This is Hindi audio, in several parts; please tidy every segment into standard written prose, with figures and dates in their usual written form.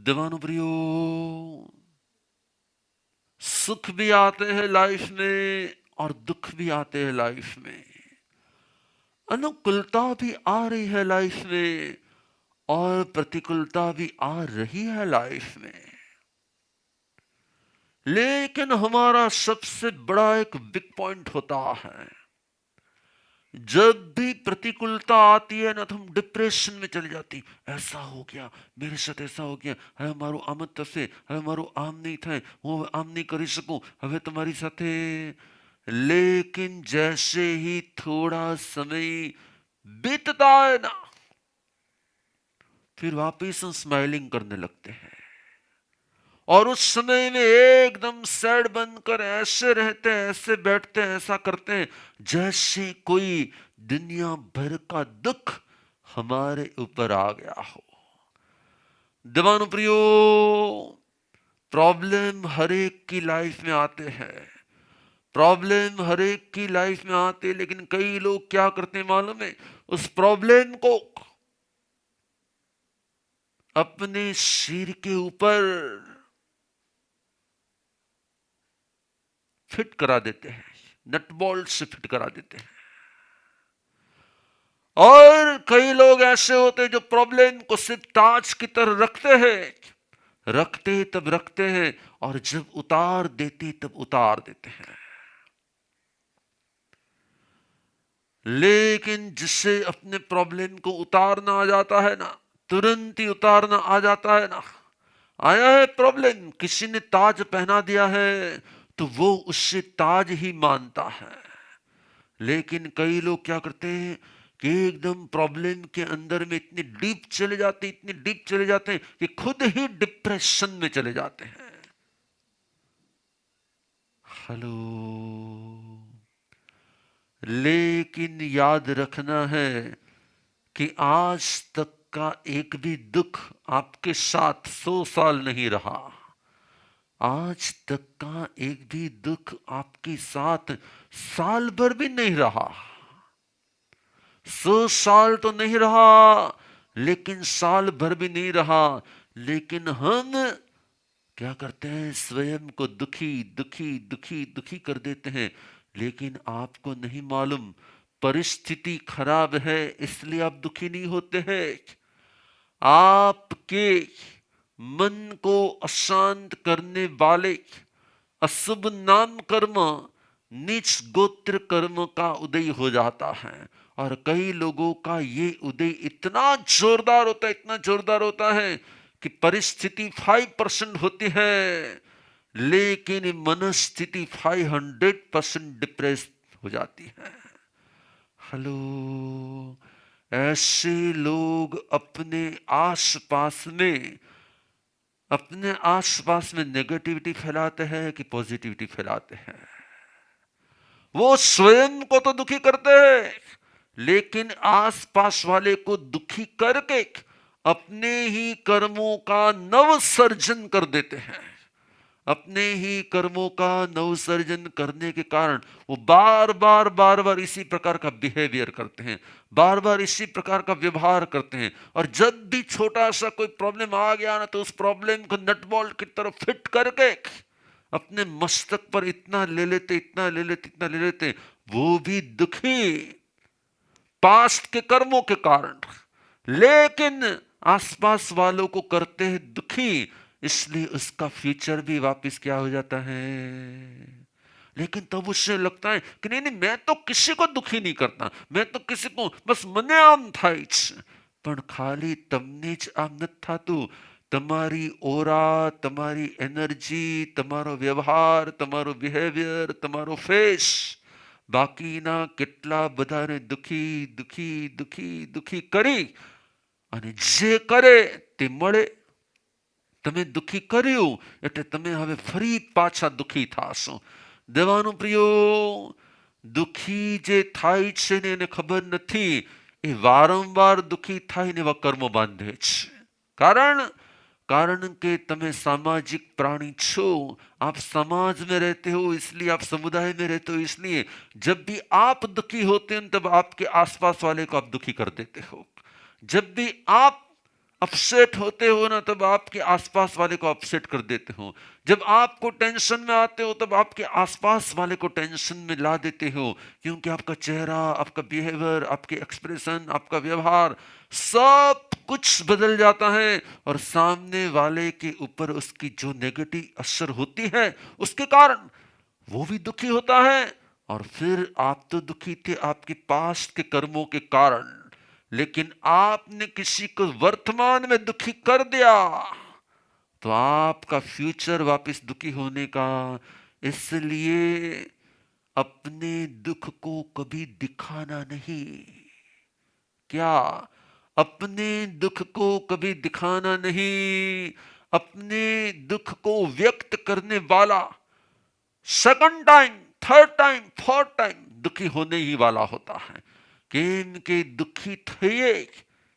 दीवानों प्रियो, सुख भी आते हैं लाइफ में और दुख भी आते हैं लाइफ में। अनुकूलता भी आ रही है लाइफ में और प्रतिकूलता भी आ रही है लाइफ में। लेकिन हमारा सबसे बड़ा एक बिग पॉइंट होता है, जब भी प्रतिकूलता आती है ना तो हम डिप्रेशन में चले जाती। ऐसा हो गया, मेरे साथ ऐसा हो गया, હવે મારું આમ જ થશે, હવે મારું આમ નહીં થાય, હું હવે આમ નહીં કરી શકું, હવે તમારી સાથે। लेकिन जैसे ही थोड़ा समय बीतता है ना, फिर वापिस हम स्माइलिंग करने लगते हैं और उस समय में एकदम सैड बनकर ऐसे रहते हैं, ऐसे बैठते हैं, ऐसा करते हैं जैसे कोई दुनिया भर का दुख हमारे ऊपर आ गया हो। दीवानों प्रियो, प्रॉब्लम हर एक की लाइफ में आते हैं, प्रॉब्लम हर एक की लाइफ में आते हैं, लेकिन कई लोग क्या करते हैं मालूम है? उस प्रॉब्लम को अपने सिर के ऊपर फिट करा देते हैं, नट बोल्ट से फिट करा देते हैं। और कई लोग ऐसे होते हैं जो प्रॉब्लम को सिर्फ ताज की तरह रखते हैं, रखते तब रखते हैं और जब उतार देते तब उतार देते हैं। लेकिन जिससे अपने प्रॉब्लम को उतारना आ जाता है ना, तुरंत ही उतारना आ जाता है ना, आया है प्रॉब्लम, किसी ने ताज पहना दिया है तो वो उससे ताज ही मानता है। लेकिन कई लोग क्या करते हैं कि एकदम प्रॉब्लम के अंदर में इतनी डीप चले जाते हैं, इतनी डीप चले जाते हैं कि खुद ही डिप्रेशन में चले जाते हैं। हेलो, लेकिन याद रखना है कि आज तक का एक भी दुख आपके साथ 100 साल नहीं रहा। आज तक का एक भी दुख आपके साथ साल भर भी नहीं रहा। 100 साल तो नहीं रहा, लेकिन साल भर भी नहीं रहा। लेकिन हम क्या करते हैं? स्वयं को दुखी दुखी दुखी दुखी कर देते हैं। लेकिन आपको नहीं मालूम परिस्थिति खराब है इसलिए आप दुखी नहीं होते हैं। आपके मन को अशांत करने वाले अशुभ नाम कर्म, नीच गोत्र कर्म का उदय हो जाता है। और कई लोगों का ये उदय इतना जोरदार होता है, इतना जोरदार होता है कि परिस्थिति 5% होती है, लेकिन मनस्थिति 500% डिप्रेस हो जाती है। हेलो, ऐसे लोग अपने आसपास में नेगेटिविटी फैलाते हैं कि पॉजिटिविटी फैलाते हैं? वो स्वयं को तो दुखी करते हैं, लेकिन आसपास वाले को दुखी करके अपने ही कर्मों का नव सर्जन कर देते हैं। अपने ही कर्मों का नवसर्जन करने के कारण वो बार बार इसी प्रकार का बिहेवियर करते हैं, बार बार इसी प्रकार का व्यवहार करते हैं। और जब भी छोटा सा कोई प्रॉब्लम आ गया ना, तो उस प्रॉब्लम को नट बोल्ट की तरफ फिट करके अपने मस्तक पर इतना ले लेते, इतना ले लेते, इतना ले लेते, वो भी दुखी पास्ट के कर्मों के कारण, लेकिन आसपास वालों को करते हैं दुखी, इसलिए उसका फ्यूचर भी वापस क्या हो जाता है। लेकिन तब उससे लगता है कि नहीं नहीं, मैं तो किसी को दुखी नहीं करता, मैं तो किसी को बस મને આમ થાય છે। પણ ખાલી તમને જ આમ નથી થતું, તમારી ઓરા, તમારી એનર્જી, તમારો વ્યવહાર, તમારો બિહેવિયર, તમારો ફેસ બાકીના કેટલા બધાને दुखी दुखी दुखी दुखी કરી અને જે કરે તે મળે। તમે દુખી કર્યું એટલે તમે હવે ફરી પાછા દુખી થાશો। દેવાનું પ્રિયો, દુખી જે થાય છે ને એને ખબર નથી, એ વારંવાર દુખી થાય ને એવા કર્મો બાંધે છે। कारण કે તમે सामाजिक प्राणी છો, आप समाज में रहते हो, इसलिए आप समुदाय में रहते हो, इसलिए जब भी आप दुखी होते हैं तब आपके आसपास वाले को आप दुखी कर देते हो। जब भी आप अपसेट होते हो ना, तब आपके आसपास वाले को अपसेट कर देते हो। जब आपको टेंशन में आते हो तब आपके आसपास वाले को टेंशन में ला देते हो, क्योंकि आपका चेहरा, आपका बिहेवियर, आपके एक्सप्रेशन, आपका व्यवहार, सब कुछ बदल जाता है और सामने वाले के ऊपर उसकी जो नेगेटिव असर होती है उसके कारण वो भी दुखी होता है। और फिर आप तो दुखी थे आपके पास्ट के कर्मों के कारण, लेकिन आपने किसी को वर्तमान में दुखी कर दिया तो आपका फ्यूचर वापस दुखी होने का। इसलिए अपने दुख को कभी दिखाना नहीं। क्या? अपने दुख को कभी दिखाना नहीं। अपने दुख को व्यक्त करने वाला second time, third time, fourth time दुखी होने ही वाला होता है। કેમ કે દુઃખી થઈએ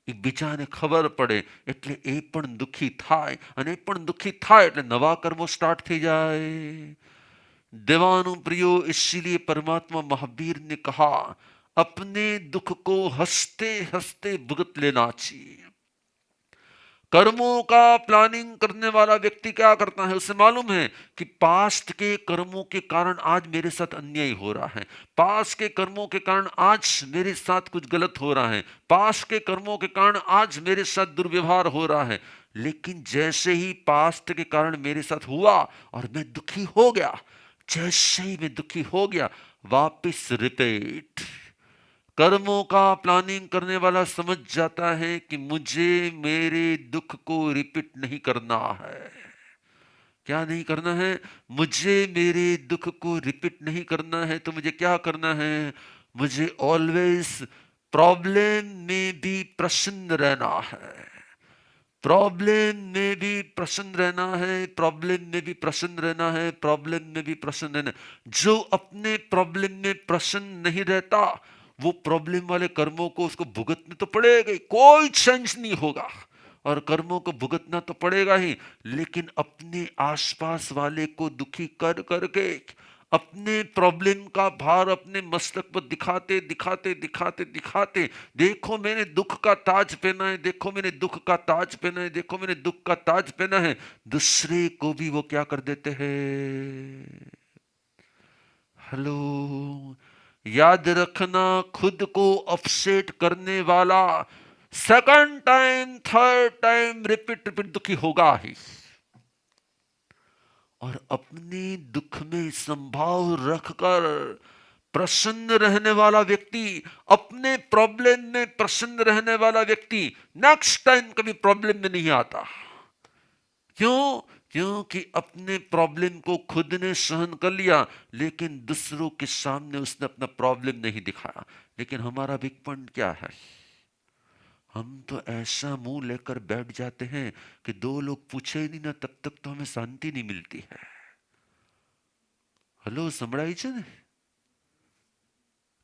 એ બીજાને ખબર પડે એટલે એ પણ દુઃખી થાય, અને એ પણ દુઃખી થાય એટલે નવા કર્મો સ્ટાર્ટ થઈ જાય। देवानु प्रियो, इसीलिए परमात्मा महावीर ने कहा अपने दुख को हंसते हंसते भुगत लेना चाहिए। कर्मों का प्लानिंग करने वाला व्यक्ति क्या करता है, उसे मालूम है कि पास्ट के कर्मों के कारण आज मेरे साथ अन्याय हो रहा है, पास्ट के कर्मों के कारण आज मेरे साथ कुछ गलत हो रहा है, पास्ट के कर्मों के कारण आज मेरे साथ दुर्व्यवहार हो रहा है। लेकिन जैसे ही पास्ट के कारण मेरे साथ हुआ और मैं दुखी हो गया, जैसे ही मैं दुखी हो गया, वापिस रिपीट। कर्मों का प्लानिंग करने वाला समझ जाता है कि मुझे मेरे दुख को रिपीट नहीं करना है। क्या नहीं करना है? मुझे मेरे दुख को रिपीट नहीं करना है। तो मुझे क्या करना है? मुझे ऑलवेज प्रॉब्लम में भी प्रसन्न रहना है, प्रॉब्लम में भी प्रसन्न रहना है, प्रॉब्लम में भी प्रसन्न रहना है, प्रॉब्लम में भी प्रसन्न रहना। जो अपने प्रॉब्लम में प्रसन्न नहीं रहता वो प्रॉब्लम वाले कर्मों को उसको भुगतने तो पड़ेगा ही, कोई चेंज नहीं होगा और कर्मों को भुगतना तो पड़ेगा ही। लेकिन अपने आसपास वाले को दुखी कर करके अपने प्रॉब्लम का भार अपने मस्तक पर दिखाते दिखाते दिखाते दिखाते, देखो मैंने दुख का ताज पहना है, देखो मैंने दुख का ताज पहना है, देखो मैंने दुख का ताज पहना है, दूसरे को भी वो क्या कर देते हैं। हेलो, याद रखना, खुद को अपसेट करने वाला second time, third time repeat repeat दुखी होगा ही। और अपने दुख में संभाव रखकर प्रसन्न रहने वाला व्यक्ति, अपने प्रॉब्लम में प्रसन्न रहने वाला व्यक्ति नेक्स्ट टाइम कभी प्रॉब्लम में नहीं आता। क्यों? क्योंकि अपने प्रॉब्लम को खुद ने सहन कर लिया, लेकिन दूसरों के सामने उसने अपना प्रॉब्लम नहीं दिखाया। लेकिन हमारा बिग पॉइंट क्या है? हम तो ऐसा मुंह लेकर बैठ जाते हैं कि दो लोग पूछे ही नहीं ना तब तक तो हमें शांति नहीं मिलती है। हेलो, संभળાય છે ને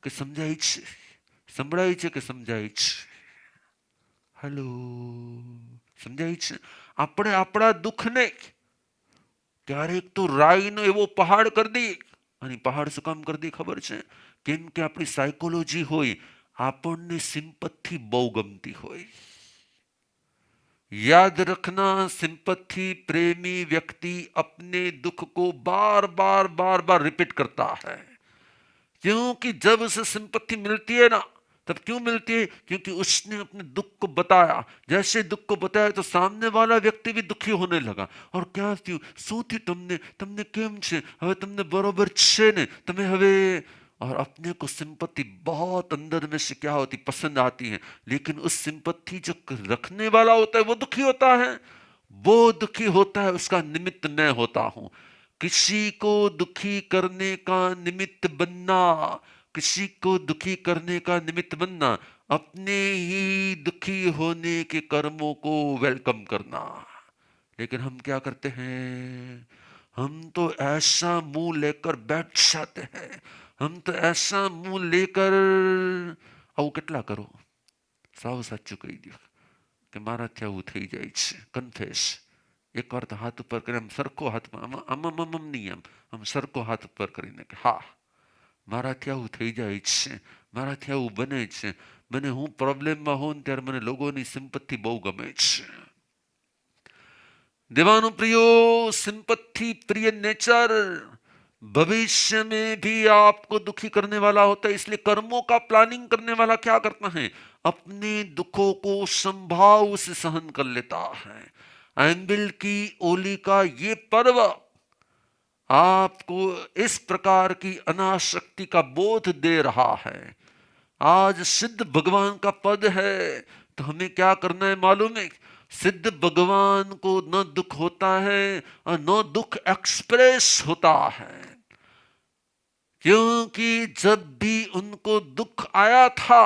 કે સમજાય છે? સંભળાય છે કે સમજાય છે? हेलो, સમજાય છે? આપણે આપણા દુઃખને ક્યારેક તો રાઈનો એવો પહાડ કરી દઈએ, અને પહાડ શું કામ કરી દઈએ ખબર છે? કેમ કે આપણી સાયકોલોજી હોય, આપણને સિમ્પથી બહુ ગમતી હોય। याद रखना, सिंपथी प्रेमी व्यक्ति अपने दुख को बार बार बार बार रिपीट करता है। क्योंकि जब उसे सिंपथी मिलती है ना, तब क्यों मिलती है? क्योंकि उसने अपने दुख को बताया। जैसे दुख को बताया तो सामने वाला व्यक्ति भी दुखी होने लगा। और क्या थયું? શું થયું તમને? તમને કેમ છે? હવે તમને बरोबर છે ને? તમે હવે, और अपने को सिंपत्ति बहुत अंदर में से क्या होती, पसंद आती है। लेकिन उस सिंपत्ति जो रखने वाला होता है वो दुखी होता है। वो दुखी होता है, उसका निमित्त मैं होता हूं। किसी को दुखी करने का निमित्त बनना, किसी को दुखी करने का निमित्त बनना, अपने ही दुखी होने के कर्मों को वेलकम करना। लेकिन हम क्या करते हैं? हम तो ऐसा मुंह लेकर बैठ जाते हैं, हम तो ऐसा मुंह लेकर આવું કેટલા કરો? સાવ સાચું કહી દો કે મારાથી આવું થઈ જાય છે। કન્ફેસ, એકવાર તો હાથ ઉપર કરીને આમ સરખો હાથમાં, આમ આમ આમ આમ નહીં, આમ સરખો હાથ ઉપર કરીને કે હા મારાથી આવું થઈ જાય છે, મારાથી આવું બને છે, મને હું પ્રોબ્લેમમાં હોઉં ને ત્યારે મને લોકોની સિમ્પથી બહુ ગમે છે. दीवानों प्रियो, सिंपथी प्रिय नेचर भविष्य में भी आपको दुखी करने वाला होता है. इसलिए कर्मों का प्लानिंग करने वाला क्या करता है, अपने दुखों को संभाव से सहन कर लेता है. एम्बिल की ओली का ये पर्व आपको इस प्रकार की अनाशक्ति का बोध दे रहा है. आज सिद्ध भगवान का पद है, तो हमें क्या करना है मालूम है. सिद्ध भगवान को न दुख होता है और न दुख एक्सप्रेस होता है, क्योंकि जब भी उनको दुख आया था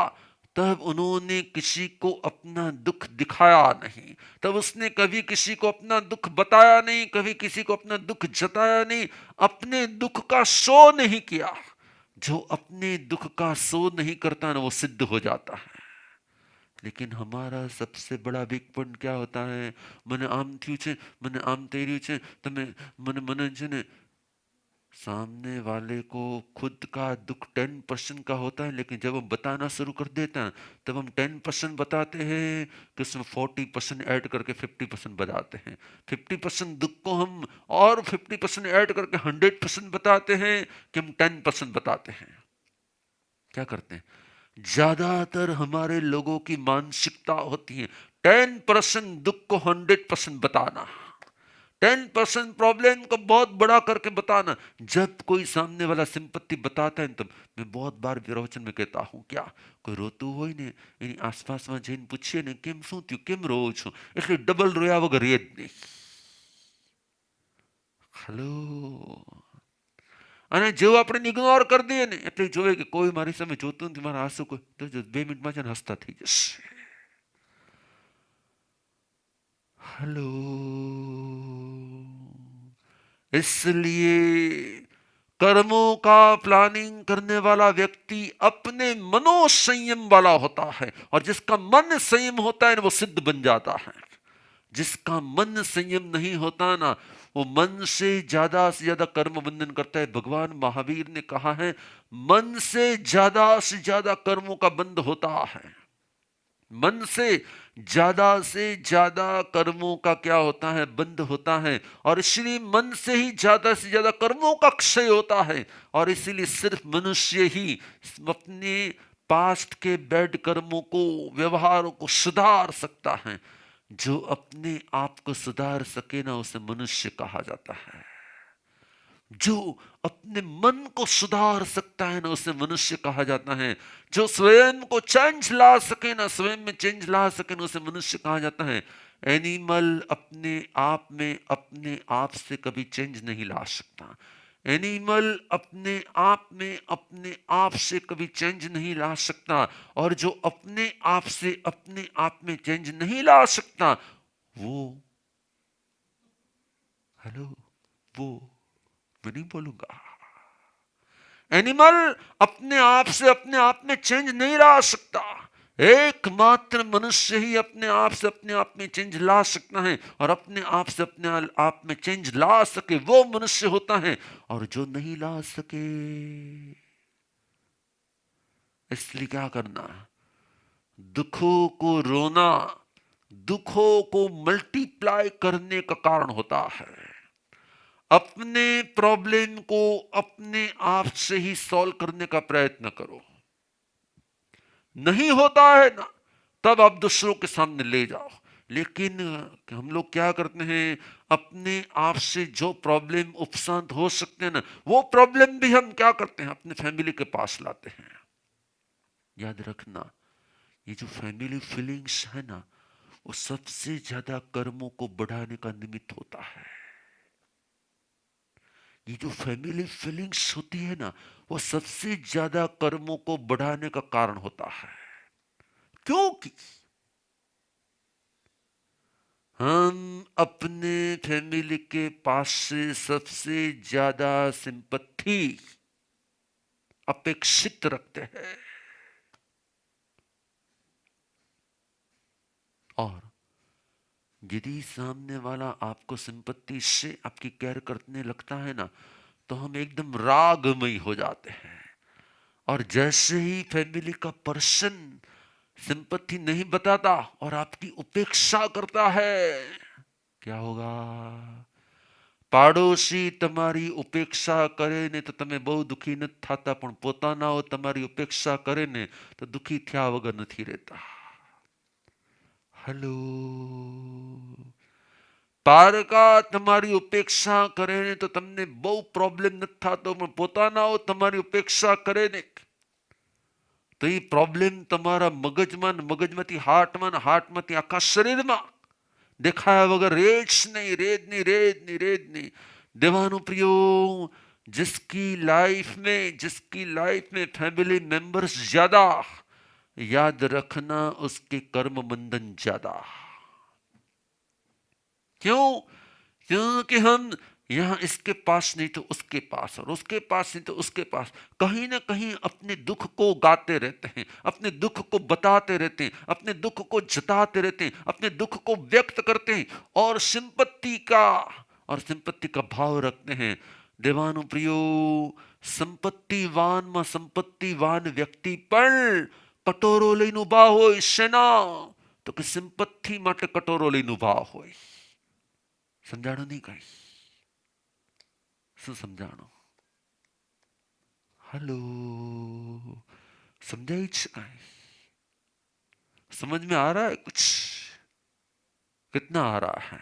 तब उन्होंने किसी को अपना दुख दिखाया नहीं, तब उसने कभी किसी को अपना दुख बताया नहीं, कभी किसी को अपना दुख जताया नहीं, अपने दुख का शो नहीं किया. जो अपने दुख का शो नहीं करता ना, वो सिद्ध हो जाता है. लेकिन हमारा सबसे बड़ा वीक पॉइंट क्या होता है, મને આમ થયું છે, મને આમ થઈ રહ્યું છે, તમે મને છે ને, सामने वाले को खुद का दुख 10% का होता है, लेकिन जब हम बताना शुरू कर देते हैं तब हम 10% बताते हैं कि उसमें 40% ऐड करके 50% बताते हैं. 50% दुख को हम और 50% ऐड करके 100% बताते हैं कि हम 10% बताते हैं. क्या करते हैं, ज्यादातर हमारे लोगों की मानसिकता होती है 10% दुख को 100% बताना, 10% प्रॉब्लम को बहुत बड़ा करके बताना. जब कोई सामने वाला सिंपत्ति बताता है तब मैं बहुत बार प्रवचन में कहता हूं, क्या कोई रोતું હોય ને એની આસપાસમાં જઈને પૂછીએ ને કેમ શું થયું, કેમ રોવો છો, એટલે ડબલ રોયા વગર રહે જ નહીં. હેલો. અને જેવું આપણે ઇગ્નોર કરી દઈએ ને એટલે જોવે કે કોઈ મારી સામે જોતું નથી, મારા આંસુ કોઈ તો 2 મિનિટમાં છે ને હસતા થઈ જશે. हेलो. इसलिए कर्मों का प्लानिंग करने वाला व्यक्ति अपने मनोसंयम वाला होता है, और जिसका मन संयम होता है ना, वो सिद्ध बन जाता है. जिसका मन संयम नहीं होता ना, वो मन से ज्यादा कर्म बंधन करता है. भगवान महावीर ने कहा है, मन से ज्यादा कर्मों का बंध होता है. मन से ज्यादा कर्मों का क्या होता है, बंध होता है. और इसलिए मन से ज्यादा कर्मों का क्षय होता है. और इसीलिए सिर्फ मनुष्य ही अपने पास्ट के बैड कर्मों को, व्यवहारों को सुधार सकता है. जो अपने आप को सुधार सके ना, उसे मनुष्य कहा जाता है. जो अपने मन को सुधार सकता है ना, उसे मनुष्य कहा जाता है. जो स्वयं को चेंज ला सके ना, स्वयं में चेंज ला सके ना, उसे मनुष्य कहा जाता है. एनिमल अपने आप में अपने आप से कभी चेंज नहीं ला सकता. एनिमल अपने आप में अपने आप से कभी चेंज नहीं ला सकता. और जो अपने आप से अपने आप में चेंज नहीं ला सकता, वो, हेलो, वो मैं नहीं बोलूंगा. एनिमल अपने आप से अपने आप में चेंज नहीं ला सकता. एकमात्र मनुष्य ही अपने आप से अपने आप में चेंज ला सकता है. और अपने आप से अपने आप में चेंज ला सके वो मनुष्य होता है. और जो नहीं ला सके, इसलिए क्या करना, दुखों को रोना दुखों को मल्टीप्लाई करने का कारण होता है. अपने प्रॉब्लम को अपने आप से ही सॉल्व करने का प्रयत्न करो. नहीं होता है ना, तब आप दूसरों के सामने ले जाओ. लेकिन हम लोग क्या करते हैं, अपने आप से जो प्रॉब्लम उपशांत हो सकते हैं ना, वो प्रॉब्लम भी हम क्या करते हैं, अपने फैमिली के पास लाते हैं. याद रखना, ये जो फैमिली फीलिंग्स है ना, वो सबसे ज्यादा कर्मों को बढ़ाने का निमित्त होता है. ये जो फैमिली फीलिंग्स होती है ना, वो सबसे ज्यादा कर्मों को बढ़ाने का कारण होता है. क्योंकि हम अपने फैमिली के पास से सबसे ज्यादा सिंपैथी अपेक्षित रखते हैं. और यदि सामने वाला आपको सिंपत्ति से आपकी केयर करने लगता है ना, तो हम एकदम रागमय हो जाते हैं. और जैसे ही फैमिली का पर्सन सिंपत्ति नहीं बताता और आपकी उपेक्षा करता है, क्या होगा? પાડોશી તમારી ઉપેક્ષા કરે ને તો તમે બહુ દુઃખી નથી થતા, પણ પોતાનાઓ તમારી ઉપેક્ષા કરે ને તો દુઃખી થયા વગર નથી રહેતા. હલો. પારકા તમારી ઉપેક્ષા કરે ને તો તમને બહુ પ્રોબ્લેમ નથી થતો, પણ પોતાનાઓ તમારી ઉપેક્ષા કરે ને તો એ પ્રોબ્લેમ તમારા મગજમાં, મગજમાંથી હાર્ટમાં, હાર્ટમાંથી આખા શરીરમાં दिखाया वगैरह रेज नहीं, रेज नहीं, रेज नहीं, रेज नहीं. देवानु प्रियो, जिसकी लाइफ में फैमिली मेंबर्स ज्यादा, याद रखना उसके कर्म बंधन ज्यादा. क्यों? क्योंकि हम यहां इसके पास नहीं तो उसके पास, और उसके पास नहीं तो उसके पास, कहीं ना कहीं अपने दुख को गाते रहते हैं, अपने दुख को बताते रहते हैं, अपने दुख को जताते रहते हैं, अपने दुख को व्यक्त करते हैं और सिंपत्ति का भाव रखते हैं. देवानु प्रियो, संपत्तिवान व्यक्ति पर कटोरो लઈને ઊભા હોય સેના, તો કે સિંપત્તિ માટે કટોરો લઈને ઊભા હોય. સમજાણું નહીં કઈ? શું સમજાણું? हेलो, समझाई समझ में आ रहा है कुछ? कितना आ रहा है?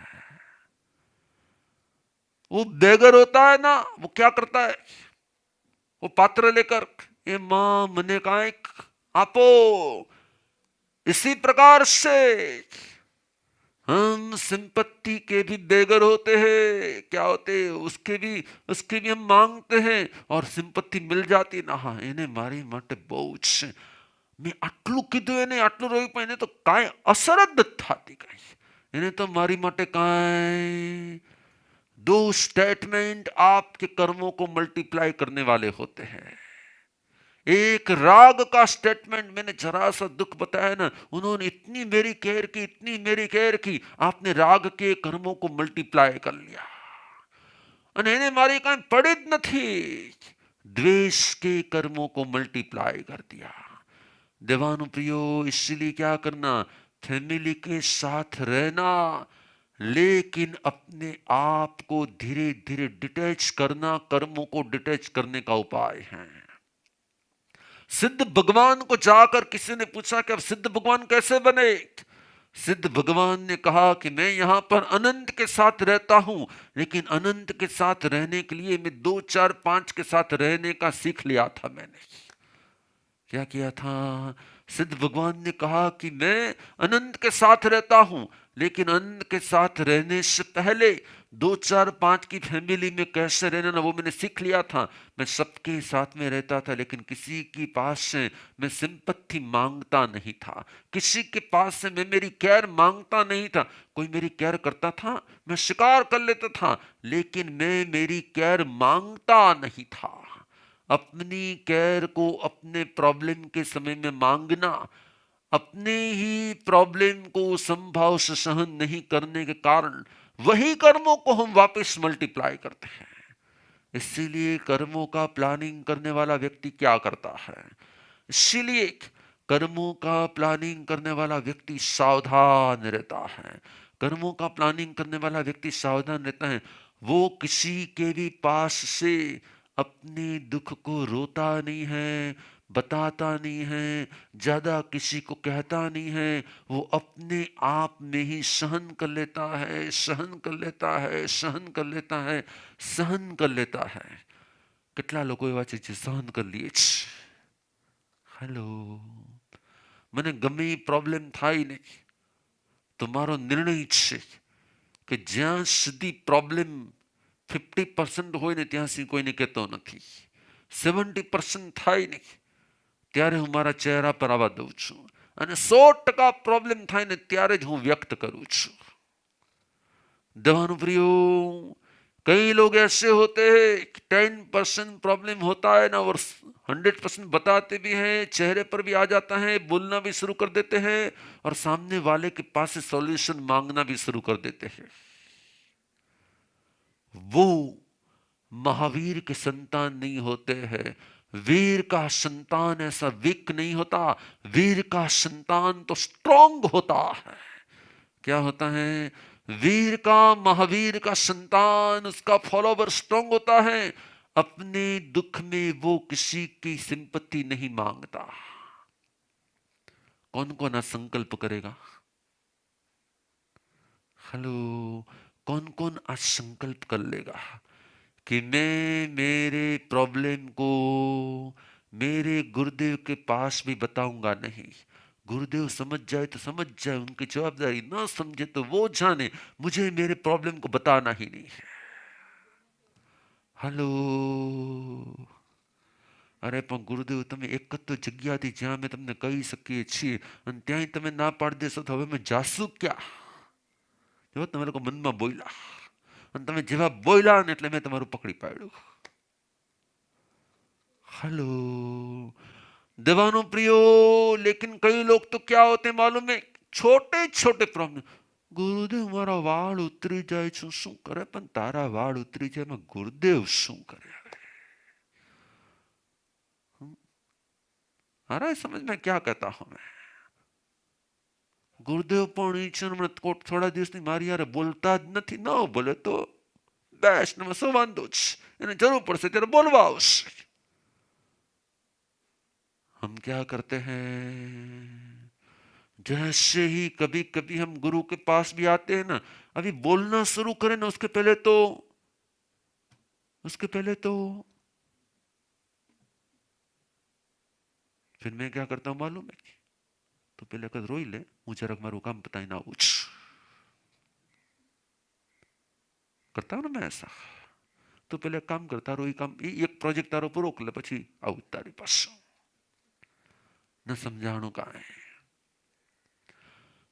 वो बेगर होता है ना, वो क्या करता है? वो पात्र लेकर, ए मां मने कांक आपो. इसी प्रकार से हम सिंपत्ति के भी बेगर होते हैं. क्या होते हैं? उसके भी हम मांगते हैं और सिंपत्ति मिल जाती ना. हाँ, એને મારી માટે બહુ છે, મેં આટલું કીધું એને આટલું રહ્યું, પણ એને તો કાંઈ અસર જ નથી થતી. કાંઈ એને તો મારી માટે કાંઈ. दो स्टेटमेंट आपके कर्मों को मल्टीप्लाई करने वाले होते हैं. एक राग का स्टेटमेंट, मैंने जरा सा दुख बताया ना, उन्होंने इतनी मेरी केयर की, आपने राग के कर्मों को मल्टीप्लाई कर लिया અને એને મારી કાંઈ પડી જ નથી. द्वेष के कर्मों को मल्टीप्लाई कर दिया. देवानु प्रियो, इसलिए क्या करना? फैमिली के साथ रहना, लेकिन अपने आप को धीरे धीरे डिटैच करना. कर्मों को डिटैच करने का उपाय है. सिद्ध भगवान को जाकर किसी ने पूछा कि अब सिद्ध भगवान कैसे बने? सिद्ध भगवान ने कहा कि मैं यहां पर अनंत के साथ रहता हूं, लेकिन अनंत के साथ रहने के लिए मैं 2, 4, 5 के साथ रहने का सीख लिया था. मैंने क्या किया था? सिद्ध भगवान ने कहा कि मैं अनंत के साथ रहता हूं, लेकिन अनंत के साथ रहने से पहले 2, 4, 5 की फैमिली में कैसे रहना ना, वो मैंने सीख लिया था. मैं सबके साथ में रहता था, लेकिन किसी के पास से मैं सिंपत्ति मांगता नहीं था, किसी के पास से मैं मेरी केयर मांगता नहीं था. कोई मेरी केयर करता था, मैं स्वीकार कर लेता था, लेकिन मैं मेरी केयर मांगता नहीं था. अपनी केयर को अपने प्रॉब्लम के समय में मांगना, अपने ही प्रॉब्लम को संभाव से सहन नहीं करने के कारण वही कर्मों को हम वापस मल्टीप्लाई करते हैं. इसीलिए कर्मों का प्लानिंग करने वाला व्यक्ति क्या करता है? इसीलिए कर्मों का प्लानिंग करने वाला व्यक्ति सावधान रहता है. कर्मों का प्लानिंग करने वाला व्यक्ति सावधान रहता है. वो किसी के भी पास से अपने दुख को रोता नहीं है, बताता नहीं है, ज्यादा किसी को कहता नहीं है. वो अपने आप में ही सहन कर लेता है, सहन कर लेता है, सहन कर लेता है, सहन कर लेता है. કેટલા લોકો એવા છે જે સહન કરી લે છે? હેલો, મને ગમે પ્રોબ્લેમ થાય ને તો મારો નિર્ણય છે કે જ્યાં સુધી પ્રોબ્લેમ 50% હોય ને ત્યાં સુધી કોઈને કહેતો નથી. 70% થાય ને ત્યારે હું મારા ચહેરા પર આવવા દઉં છું, અને 100% પ્રોબ્લેમ થાય ને ત્યારે જ હું વ્યક્ત કરું છું. देवानुप्रियो, कई लोग ऐसे होते हैं 10% प्रॉब्लम होता है ना, और 100% बताते भी हैं, चेहरे पर भी आ जाता है, बोलना भी शुरू कर देते हैं, और सामने वाले के पास से सॉल्यूशन मांगना भी शुरू कर देते हैं. वो महावीर के संतान नहीं होते हैं, वीर का संतान ऐसा वीक नहीं होता, वीर का संतान तो स्ट्रांग होता है। क्या होता है? वीर का, महावीर का संतान, उसका फॉलोवर स्ट्रांग होता है। अपने दुख में वो किसी की सिंपत्ति नहीं मांगता। कौन कौन आज संकल्प करेगा? हेलो, कौन कौन आज संकल्प कर लेगा कि मैं मेरे प्रॉब्लम को मेरे गुरुदेव के पास भी बताऊंगा नहीं। गुरुदेव समझ जाए तो समझ जाए, उनकी जवाबदारी, ना समझे तो वो जाने, मुझे मेरे प्रॉब्लम को बताना ही नहीं है। हेलो, અરે પણ ગુરુદેવ તમે એક જ તો જગ્યા હતી જ્યાં અમે તમને કહી શકીએ છીએ અને ત્યાંય તમે ના પાડી દેશો તો હવે અમે જાશું ક્યાં? જો તમે લોકો મનમાં બોલ્યા અને તમે જેવા બોલ્યા ને એટલે મેં તમારું પકડી પાડ્યું. हेलो दीवानों प्रियो, लेकिन कई लोग तो क्या होते हैं मालूम है? छोटे छोटे प्रॉब्लम, गुरुदेव मारा वाળ ઉતરી જાય છે, શું કરે? પણ તારા વાળ ઉતરી જાય એમાં ગુરુદેવ શું કરે? आ रहा है समझ में क्या कहता हूं मैं? ગુરુદેવ પણ ઈ છે હમણાં થોડા દિવસની મારી યારે બોલતા જ નથી. ન બોલે તો બેસ ને શું વાંધો છે, એને જરૂર પડશે ત્યારે બોલવા આવશે. हम क्या करते हैं? जैसे ही कभी कभी हम गुरु के पास भी आते हैं ना, अभी बोलना शुरू करें ना, उसके पहले तो फिर मैं क्या करता हूं मालूम है? तो पहले कद रोई ले, હું જરાક મારું કામ પતાઈને આવું છું. करता हूं ना मैं ऐसा. तो पहले काम करता रहो, काम एक प्रोजेक्ट तारो पूरो कर ले, પછી આવું તારી પાસે. न समझाणु का है.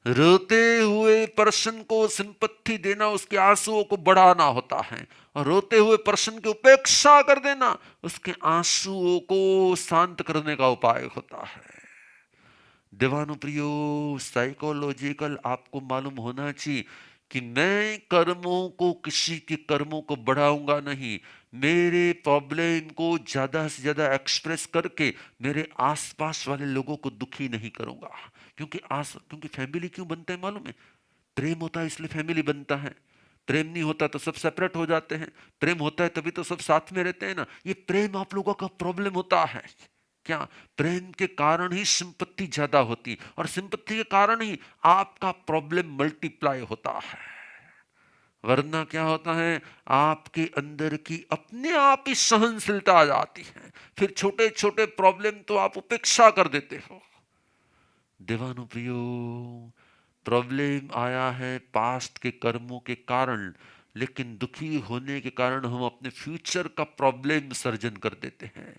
रोते हुए पर्सन को सिंपत्ति देना उसके आंसुओं को बढ़ाना होता है, और रोते हुए पर्सन की उपेक्षा कर देना उसके आंसुओं को शांत करने का उपाय होता है. दीवानो प्रियो, साइकोलॉजिकल आपको मालूम होना चाहिए कि मैं कर्मों को, किसी के कर्मों को बढ़ाऊंगा नहीं. मेरे प्रॉब्लम को ज्यादा से ज्यादा एक्सप्रेस करके मेरे आसपास वाले लोगों को दुखी नहीं करूंगा. क्योंकि फैमिली क्यों बनते हैं मालूम है? प्रेम होता है इसलिए फैमिली बनता है. प्रेम नहीं होता तो सब सेपरेट हो जाते हैं. प्रेम होता है तभी तो सब साथ में रहते हैं ना. ये प्रेम आप लोगों का प्रॉब्लम होता है क्या? प्रेम के कारण ही सिंपत्ति ज्यादा होती, और सिंपत्ति के कारण ही आपका प्रॉब्लम मल्टीप्लाई होता है. वरना क्या होता है? आपके अंदर की अपने आप ही सहनशीलता आ जाती है, फिर छोटे छोटे प्रॉब्लम तो आप उपेक्षा कर देते हो. देवानु प्रियो, प्रॉब्लम आया है पास्ट के कर्मों के कारण, लेकिन दुखी होने के कारण हम अपने फ्यूचर का प्रॉब्लम सर्जन कर देते हैं.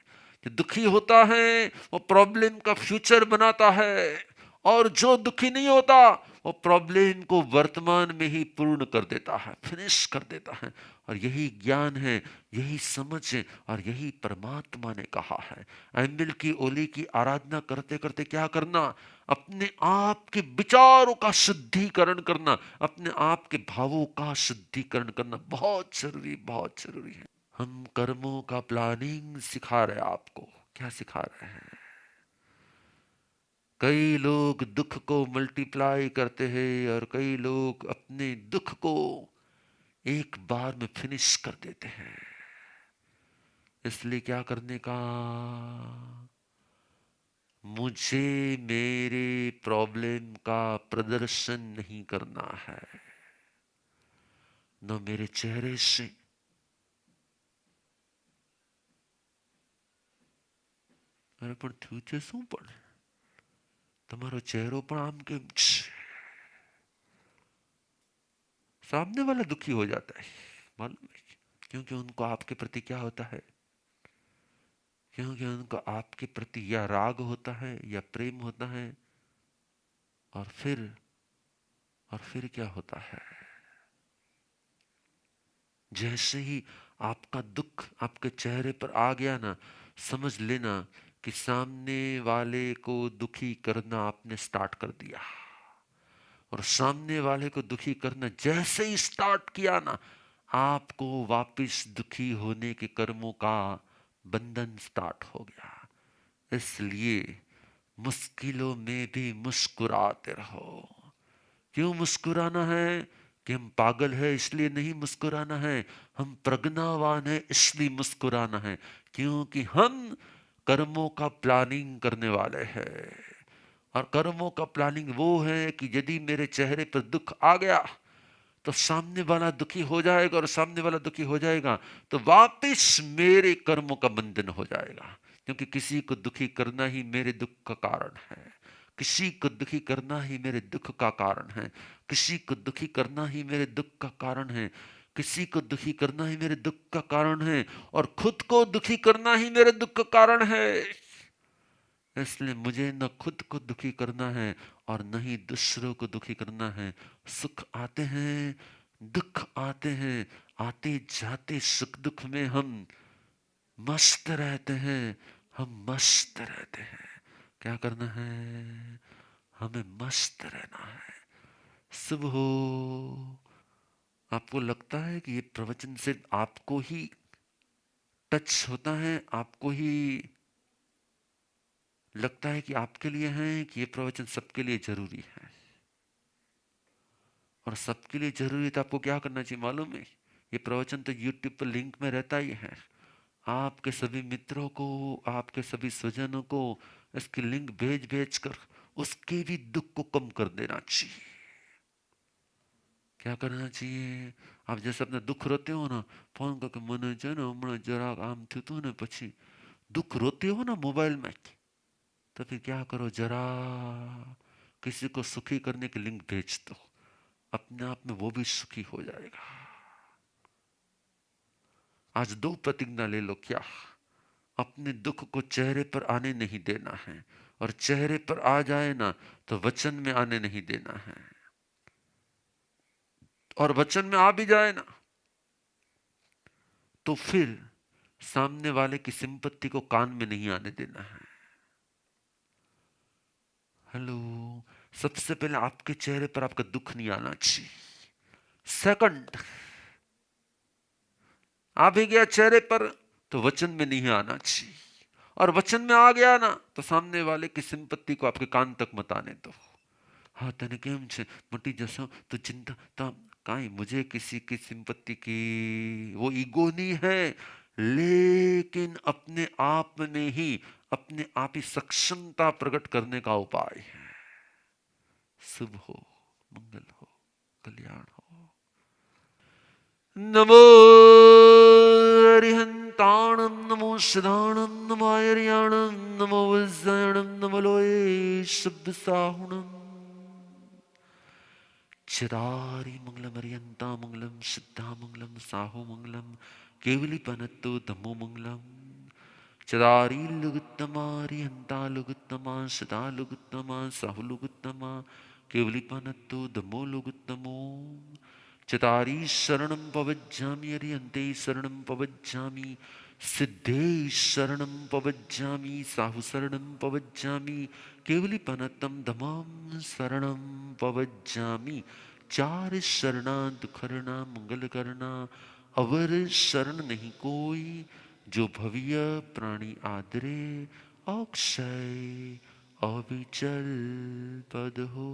जो दुखी होता है वो प्रॉब्लम का फ्यूचर बनाता है, और जो दुखी नहीं होता वो प्रॉब्लम को वर्तमान में ही पूर्ण कर देता है, फिनिश कर देता है. और यही ज्ञान है, यही समझ है, और यही परमात्मा ने कहा है. एंबिल की ओली की आराधना करते करते क्या करना? अपने आप के विचारों का शुद्धिकरण करना, अपने आप के भावों का शुद्धिकरण करना बहुत जरूरी, बहुत जरूरी है. हम कर्मों का प्लानिंग सिखा रहे हैं आपको. क्या सिखा रहे हैं? कई लोग दुख को मल्टीप्लाई करते हैं, और कई लोग अपने दुख को एक बार में फिनिश कर देते हैं. इसलिए क्या करने का? मुझे मेरे प्रॉब्लम का प्रदर्शन नहीं करना है, न मेरे चेहरे से. अरे પણ થયું છે શું? પણ તમારો ચહેરો પણ આમ કેમ છે? सामने वाला दुखी हो जाता है, मालूम है? क्योंकि उनको आपके प्रति क्या होता है? क्योंकि उनको आपके प्रति या राग होता है या प्रेम होता है. और फिर क्या होता है? जैसे ही आपका दुख आपके चेहरे पर आ गया ना, समझ लेना कि सामने वाले को दुखी करना आपने स्टार्ट कर दिया. और सामने वाले को दुखी करना जैसे ही स्टार्ट किया ना, आपको वापस दुखी होने के कर्मों का बंधन स्टार्ट हो गया। इसलिए मुश्किलों में भी मुस्कुराते रहो। क्यों मुस्कुराना है? कि हम पागल है इसलिए नहीं मुस्कुराना है, हम प्रज्ञावान है इसलिए मुस्कुराना है। क्योंकि हम कर्मों का प्लानिंग करने वाले हैं। और कर्मों का प्लानिंग वो है कि यदि मेरे चेहरे पर दुख आ गया तो सामने वाला दुखी हो जाएगा, और सामने वाला दुखी हो जाएगा तो वापिस मेरे कर्मों का बंधन हो जाएगा। क्योंकि किसी को दुखी करना ही मेरे दुख का कारण है, किसी को दुखी करना ही मेरे दुख का कारण है, किसी को दुखी करना ही मेरे दुख का कारण है, किसी को दुखी करना ही मेरे दुख का कारण है, और खुद को दुखी करना ही मेरे दुख का कारण है। इसलिए मुझे न खुद को दुखी करना है और न ही दूसरों को दुखी करना है। सुख आते हैं, दुख आते हैं, आते जाते सुख दुख में हम मस्त रहते हैं, हम मस्त रहते हैं। क्या करना है? हमें मस्त रहना है। सुबह हो, आपको लगता है कि ये प्रवचन सिर्फ आपको ही टच होता है, आपको ही लगता है कि आपके लिए है, कि ये प्रवचन सबके लिए जरूरी है? और सबके लिए जरूरी है तो आपको क्या करना चाहिए मालूम है? ये प्रवचन तो यूट्यूब पर लिंक में रहता ही है। आपके सभी मित्रों को, आपके सभी स्वजनों को इसकी लिंक भेज भेज कर उसके भी दुख को कम कर देना चाहिए। क्या करना चाहिए? आप जैसे अपने दुख रोते हो ना, फोन करके મને છે ને હમણાં જરાક આમ થયું હતું ને, પછી दुख रोते हो ना मोबाइल में, तो फिर क्या करो, जरा किसी को सुखी करने की लिंक भेज दो, अपने आप में वो भी सुखी हो जाएगा। आज 2 प्रतिज्ञा ले लो। क्या? अपने दुख को चेहरे पर आने नहीं देना है, और चेहरे पर आ जाए ना तो वचन में आने नहीं देना है, और वचन में आ भी जाए ना तो फिर सामने वाले की सिंपत्ति को कान में नहीं आने देना है। हेलो, सबसे पहले आपके चेहरे पर आपका दुख नहीं आना चाहिए। सेकंड, आ भी गया चेहरे पर तो वचन में नहीं आना चाहिए, और वचन में आ गया ना तो सामने वाले की सिंपत्ति को आपके कान तक मत आने दो। हाँ तने केम छे मटी जसो तो चिंता तो काई, मुझे किसी की सिंपत्ति की वो ईगो नहीं है, लेकिन अपने आप में ही, अपने आप ही सक्षमता प्रकट करने का उपाय है। शुभ हो, मंगल हो, कल्याण हो। नमो अरिहंताणं, नमो सदाणं, नमो आयर्याणं, नमो वज्रायणं, नमो लोये शुद्ध साहुणं। चदारी मंगलम अरिहंता मंगलम, सिद्धा मंगलम, साहु मंगलम, केवली पनत्तो धम्मो मंगलम। चदारी लुगुत्तमा, अरिहंता लुगुत्तमा, सदा लुगुत्तमा, साहु लुगुत्तमा, केवली पनत्तो धम्मो लुगुत्तमो। चतारी शरणं पवज्जामि, अरिहन्ते शरणं पवज्जामि, सिद्धे शरणं पवज्जामि, साहु शरणं पवज्जामि, केवलीपनतं धम्मं शरणं पवज्जामि। चार शरणा दुखरना मंगल करना, अवर शरण नहीं कोई, जो भव्य प्राणी आदरे, अक्षय अविचल पद हो।